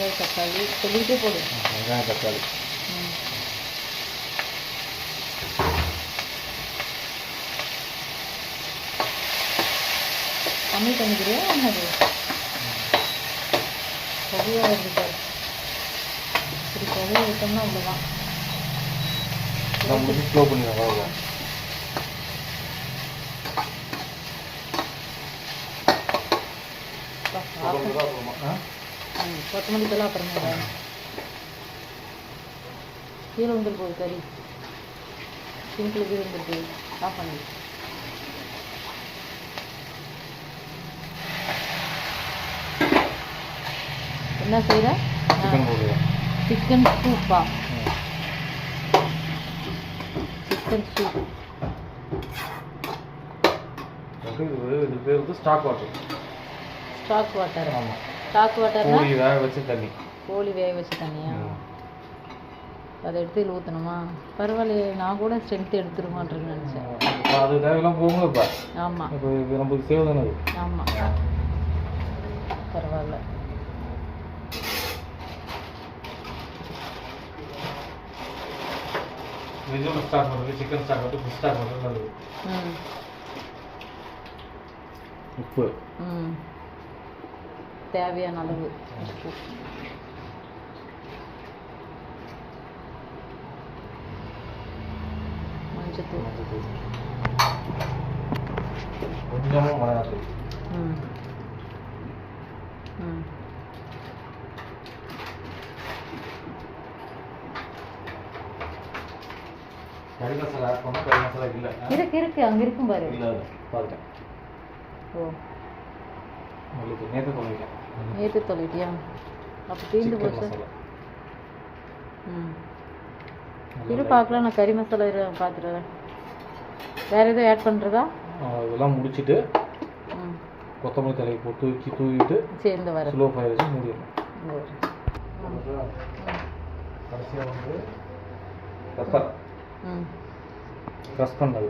வெங்காயம் தக்காளி சொல்லிகிட்டே போடு. வெங்காயம் தக்காளி கம்மி பண்ணிக்கிறியா என்னது பொதுவாக இருக்குது. இப்படி பொதுவாக விட்டோம்னா அவ்வளோதான். ஸ்லோ பண்ணிடுவேன். கொத்தமல்லி தூள் அப்புறமா கீழே வந்துட்டு போகுது கறி. சிம்பிள் கீழே வந்துட்டு ஆஃப் பண்ணி என்ன செய்கிற? சிக்கன் சூப்பா? Chicken soup. இது பேர் வந்து ஸ்டாக் வாட்டர். Stock water. ஆமாம். ஸ்டாக் வாட்டர் கோழி வேக வச்ச தண்ணி. கோழி வேக வச்ச தண்ணியா? அதை எடுத்து இதில் ஊற்றணுமா? பரவாயில்லையே, நான் கூட ஸ்ட்ரென்த் எடுத்துருமான்னு நினச்சேன். அது தேவையெல்லாம் போகுங்க இப்போ. ஆமாம், இப்போ நமக்கு சேவ் தானே அது. ஆமாம், பரவாயில்ல. வெஜிடபிள் ஸ்டாக் பண்ணுறது, சிக்கன் ஸ்டாக் பண்ணுறது, ஃபிஷ் ஸ்டாக் பண்ணுறது நல்லது. உப்பு தேவையான அளவு உப்பு. மஞ்சத்தூள் கொஞ்சமாக மிளகாத்தூள். கறி மசாலா ஆட் பண்ணால் கறி மசாலா இல்லை. இருக்கு அங்கே இருக்கும் பாரு. இல்லை பார்த்துட்டேன். ஓ, உங்களுக்கு நேற்று தொலைட்டியா? அப்போ தீர்ந்து போச்சு. இது பார்க்கலாம். நான் கறி மசாலா பார்த்துருவேன். வேறு எதுவும் ஆட் பண்ணுறதா? இதெல்லாம் முடிச்சுட்டு கொத்தமல்லி தலையை போட்டு தூவிட்டு சேர்ந்து வர ஸ்லோ ஃபயர் வச்சு மூடிடணும். கடைசியாக வந்து பெப்பர் க்ரஷ் பண்ணது.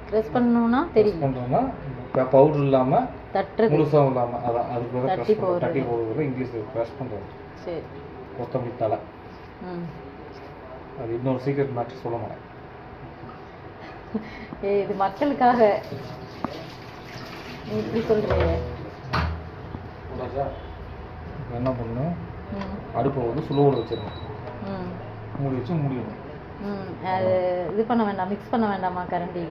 க்ரஷ் பண்ணணும்னா தெரியும். பண்ணுறோம்னா பவுடர் இல்லாமல் தட்டுறது, முழுசாக இல்லாமல் அதான் அதுக்கு பேர் தட்டி பவுடர். இங்கிலீஷில் க்ரஷ் பண்ணுறது. சரி. கொத்தமல்லி தலை. அது இன்னொரு சீக்ரெட் மேட்ச் சொல்ல மாட்டேன். இது மக்களுக்காக நீ இப்படி சொல்கிறீங்க. என்ன பண்ணணும், அடுப்பை வந்து சுலோவில் வச்சிடணும். மூடி வச்சு மூடிடணும். அது இது பண்ண வேண்டாம், மிக்ஸ் பண்ண வேண்டாமா கரண்டி?